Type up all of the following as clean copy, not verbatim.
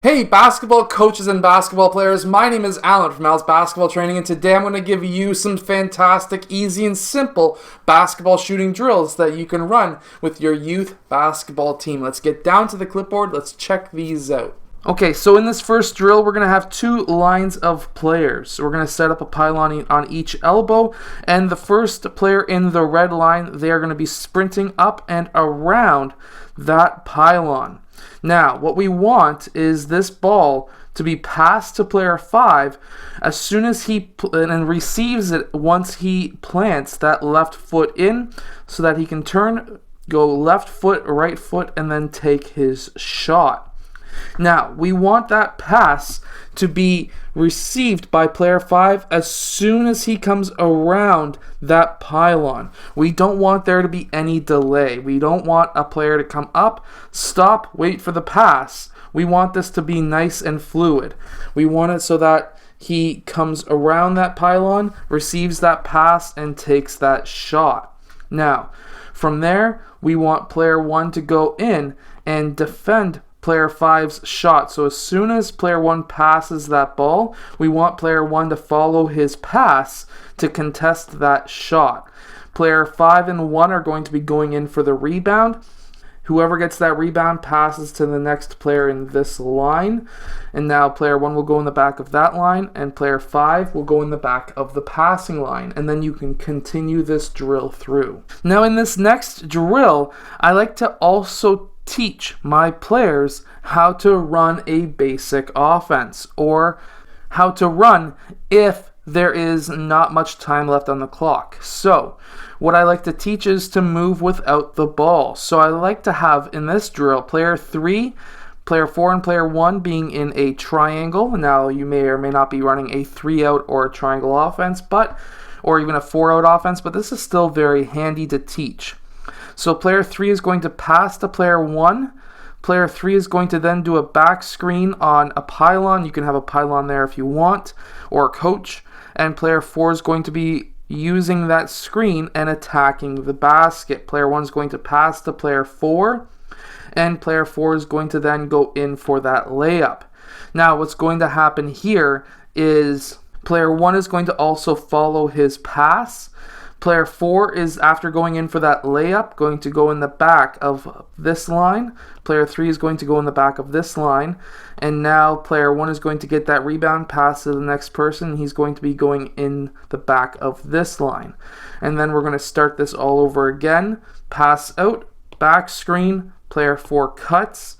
Hey basketball coaches and basketball players, my name is Alan from Al's Basketball Training, and today I'm going to give you some fantastic, easy and simple basketball shooting drills that you can run with your youth basketball team. Let's get down to the clipboard, let's check these out. Okay, so in this first drill, we're going to have two lines of players. So we're going to set up a pylon on each elbow, and the first player in the red line, they are going to be sprinting up and around that pylon. Now, what we want is this ball to be passed to player 5 as soon as he receives it once he plants that left foot in, so that he can go left foot, right foot, and then take his shot. Now, we want that pass to be received by player 5 as soon as he comes around that pylon. We don't want there to be any delay. We don't want a player to come up, stop, wait for the pass. We want this to be nice and fluid. We want it so that he comes around that pylon, receives that pass, and takes that shot. Now, from there, we want player 1 to go in and defend player 5's shot. So as soon as player 1 passes that ball, we want player 1 to follow his pass to contest that shot. Player 5 and 1 are going to be going in for the rebound. Whoever gets that rebound passes to the next player in this line. And now player 1 will go in the back of that line, and player 5 will go in the back of the passing line. And then you can continue this drill through. Now in this next drill, I like to also teach my players how to run a basic offense, or how to run if there is not much time left on the clock. So what I like to teach is to move without the ball. So I like to have in this drill player 3, player 4, and player 1 being in a triangle. Now you may or may not be running a 3-out or a triangle offense, or even a 4-out offense, but this is still very handy to teach. So player 3 is going to pass to player 1. Player 3 is going to then do a back screen on a pylon. You can have a pylon there if you want, or a coach. And player 4 is going to be using that screen and attacking the basket. Player 1 is going to pass to player 4, and player 4 is going to then go in for that layup. Now what's going to happen here is player 1 is going to also follow his pass. Player 4 is, after going in for that layup, going to go in the back of this line. Player 3 is going to go in the back of this line. And now player 1 is going to get that rebound, pass to the next person. He's going to be going in the back of this line. And then we're going to start this all over again. Pass out, back screen, player 4 cuts.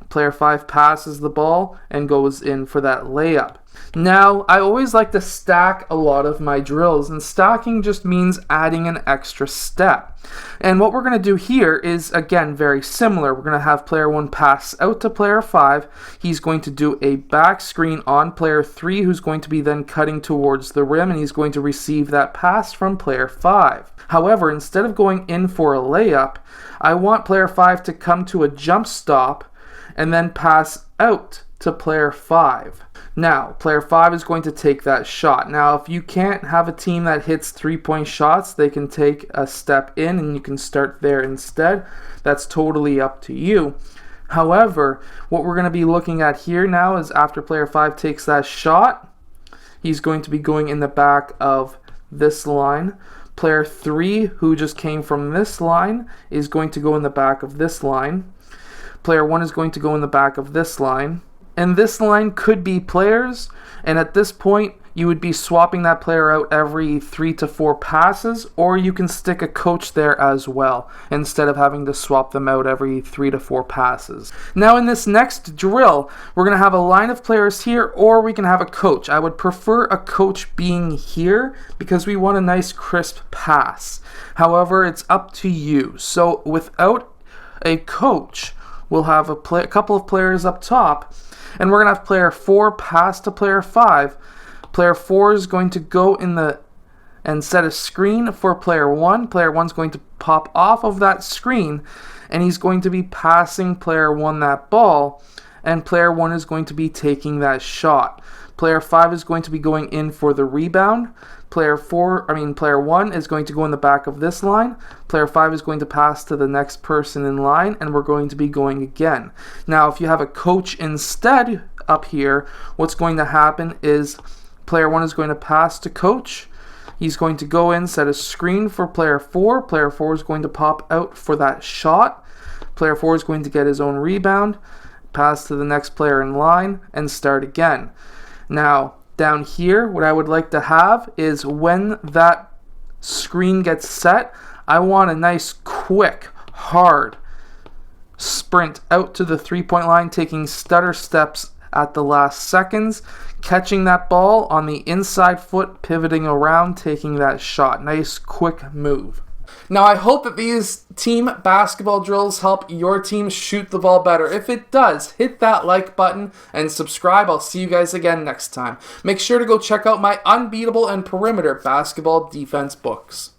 Player 5 passes the ball and goes in for that layup. Now, I always like to stack a lot of my drills, and stacking just means adding an extra step. And what we're going to do here is, again, very similar. We're going to have player 1 pass out to player 5. He's going to do a back screen on player 3, who's going to be then cutting towards the rim, and he's going to receive that pass from player 5. However, instead of going in for a layup, I want player 5 to come to a jump stop and then pass out to player 5. Now, player 5 is going to take that shot. Now, if you can't have a team that hits 3-point shots, they can take a step in and you can start there instead. That's totally up to you. However, what we're going to be looking at here now is after player 5 takes that shot, he's going to be going in the back of this line. Player 3, who just came from this line, is going to go in the back of this line. Player 1 is going to go in the back of this line. And this line could be players, and at this point you would be swapping that player out every 3 to 4 passes, or you can stick a coach there as well instead of having to swap them out every 3 to 4 passes. Now in this next drill, we're going to have a line of players here, or we can have a coach. I would prefer a coach being here because we want a nice crisp pass. However, it's up to you. So without a coach, we'll have a couple of players up top, and we're going to have player 4 pass to player 5. Player 4 is going to go and set a screen for player 1. Player 1 is going to pop off of that screen, and he's going to be passing player 1 that ball. and player 1 is going to be taking that shot. Player 5 is going to be going in for the rebound. Player 1 is going to go in the back of this line. Player 5 is going to pass to the next person in line, and we're going to be going again. Now, if you have a coach instead up here, what's going to happen is player 1 is going to pass to coach. He's going to go in, set a screen for player 4. Player 4 is going to pop out for that shot. Player 4 is going to get his own rebound, pass to the next player in line, and start again. Now, down here, what I would like to have is when that screen gets set, I want a nice, quick, hard sprint out to the three-point line, taking stutter steps at the last seconds, catching that ball on the inside foot, pivoting around, taking that shot. Nice, quick move. Now, I hope that these team basketball drills help your team shoot the ball better. If it does, hit that like button and subscribe. I'll see you guys again next time. Make sure to go check out my Unbeatable and Perimeter basketball defense books.